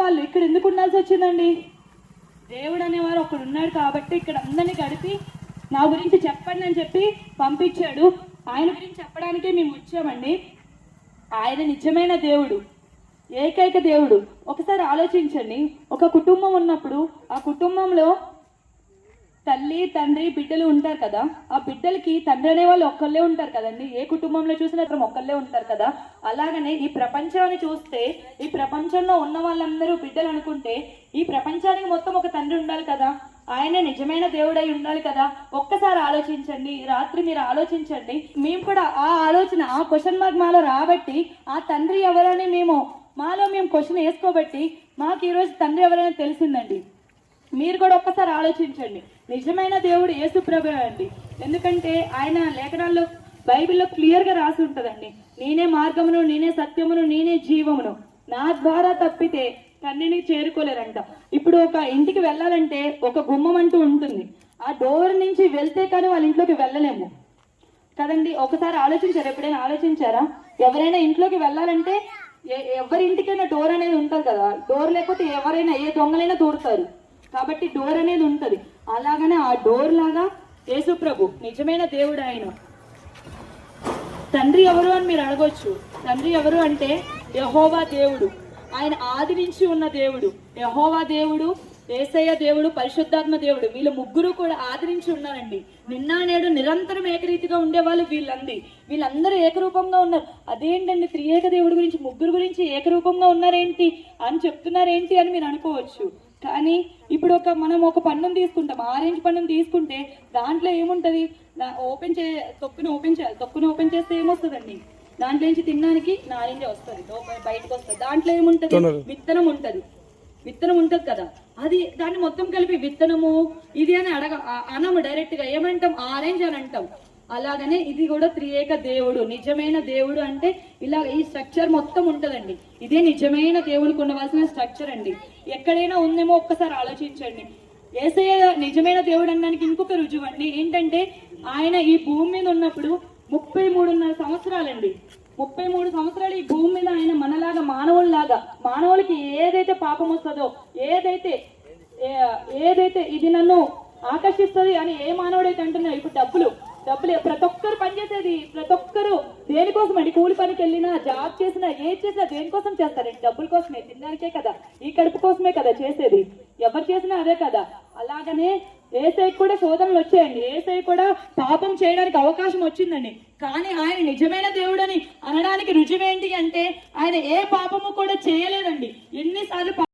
వాళ్ళు ఇక్కడ ఎందుకు ఉండాల్సి వచ్చిందండి? దేవుడు అనేవారు ఒకడు ఉన్నాడు కాబట్టి ఇక్కడ అందరినీ గడిపి నా గురించి చెప్పండి అని చెప్పి పంపించాడు. ఆయన గురించి చెప్పడానికే మేము వచ్చామండి. ఆయన నిజమైన దేవుడు, ఏకైక దేవుడు. ఒకసారి ఆలోచించండి, ఒక కుటుంబం ఉన్నప్పుడు ఆ కుటుంబంలో తల్లి తండ్రి బిడ్డలు ఉంటారు కదా, ఆ బిడ్డలకి తండ్రి అనే వాళ్ళు ఒక్కళ్ళే ఉంటారు కదండి. ఏ కుటుంబంలో చూసినా ఒక్కళ్ళే ఉంటారు కదా. అలాగనే ఈ ప్రపంచాన్ని చూస్తే ఈ ప్రపంచంలో ఉన్న వాళ్ళందరూ బిడ్డలు అనుకుంటే ఈ ప్రపంచానికి మొత్తం ఒక తండ్రి ఉండాలి కదా. ఆయనే నిజమైన దేవుడై ఉండాలి కదా. ఒక్కసారి ఆలోచించండి, రాత్రి మీరు ఆలోచించండి. మేము కూడా ఆ ఆలోచన, ఆ క్వశ్చన్ మార్క్ మాలో రాబట్టి ఆ తండ్రి ఎవరని మాలో మేము క్వశ్చన్ వేసుకోబట్టి మాకు ఈరోజు తండ్రి ఎవరైనా తెలిసిందండి. మీరు కూడా ఒక్కసారి ఆలోచించండి. నిజమైన దేవుడు యేసుప్రభు అండి. ఎందుకంటే ఆయన లేఖనాల్లో బైబిల్లో క్లియర్గా రాసి ఉంటుందండి, నేనే మార్గమును, నేనే సత్యమును, నేనే జీవమును, నా ద్వారా తప్పితే తండ్రిని చేరుకోలేరంట. ఇప్పుడు ఒక ఇంటికి వెళ్ళాలంటే ఒక గుమ్మం అంటూ ఉంటుంది. ఆ డోర్ నుంచి వెళ్తే కానీ వాళ్ళ ఇంట్లోకి వెళ్ళలేము కదండి. ఒకసారి ఆలోచించారా? ఎప్పుడైనా ఆలోచించారా? ఎవరైనా ఇంట్లోకి వెళ్ళాలంటే ఎవరి ఇంటికైనా డోర్ అనేది ఉంటుంది కదా. డోర్ లేకపోతే ఎవరైనా, ఏ దొంగలైనా దూరుతారు కాబట్టి డోర్ అనేది ఉంటుంది. అలాగనే ఆ డోర్ లాగా యేసుప్రభు నిజమైన దేవుడు. ఆయన తండ్రి ఎవరు అని మీరు అడగొచ్చు. తండ్రి ఎవరు అంటే యెహోవా దేవుడు. ఆయన ఆది నుంచి ఉన్న దేవుడు. యెహోవా దేవుడు, యేసయ్య దేవుడు, పరిశుద్ధాత్మ దేవుడు, వీళ్ళు ముగ్గురు కూడా ఆది నుంచి ఉన్నారండి. నిన్న నేడు నిరంతరం ఏకరీతిగా ఉండేవాళ్ళు వీళ్ళందరూ ఏకరూపంగా ఉన్నారు. అదేంటండి, త్రియేక దేవుడి గురించి ముగ్గురు గురించి ఏకరూపంగా ఉన్నారేంటి అని చెప్తున్నారేంటి అని మీరు అనుకోవచ్చు. కానీ ఇప్పుడు మనం ఒక పన్నును తీసుకుంటాం, ఆరెంజ్ పన్నును తీసుకుంటే దాంట్లో ఏముంటుంది? తొక్కును ఓపెన్ చేస్తే ఏమొస్తుందండి? దాంట్లో నుంచి తినడానికి నారింజ వస్తుంది, బయటకు వస్తుంది. దాంట్లో ఏముంటది? విత్తనం ఉంటది కదా. అది దాన్ని మొత్తం కలిపి విత్తనము ఇది అని అనము, డైరెక్ట్ గా ఏమంటాం? ఆరెంజ్ అని అంటాం. అలాగనే ఇది కూడా త్రియేక దేవుడు, నిజమైన దేవుడు అంటే ఇలా ఈ స్ట్రక్చర్ మొత్తం ఉంటదండి. ఇదే నిజమైన దేవుడికి ఉండవలసిన స్ట్రక్చర్ అండి. ఎక్కడైనా ఉందేమో ఒక్కసారి ఆలోచించండి. యేసయ్య నిజమైన దేవుడు అనడానికి ఇంకొక రుజువు అండి ఏంటంటే, ఆయన ఈ భూమి మీద ఉన్నప్పుడు 33.5 సంవత్సరాలండి. 33 సంవత్సరాలు ఈ భూమి మీద ఆయన మనలాగా మానవులకి ఏదైతే పాపం వస్తుందో, ఏదైతే ఇది నన్ను ఆకర్షిస్తుంది అని ఏ మానవుడైతే అంటున్నాడు. ఇప్పుడు డబ్బులు ప్రతి ఒక్కరు పనిచేసేది, ప్రతి ఒక్కరు దేనికోసం అండి? కూలి పనికి వెళ్ళినా, జాబ్ చేసినా, ఏది చేసినా దేనికోసం చేస్తారండి? డబ్బుల కోసమే, తినడానికే కదా, ఈ కడుపు కోసమే కదా చేసేది. ఎవరు చేసినా అదే కదా. అలాగనే యేసయ్యకి కూడా శోధనలు వచ్చాయండి. యేసయ్య కూడా పాపం చేయడానికి అవకాశం వచ్చిందండి. కానీ ఆయన నిజమైన దేవుడని అనడానికి రుజువేంటి అంటే, ఆయన ఏ పాపము కూడా చేయలేదు.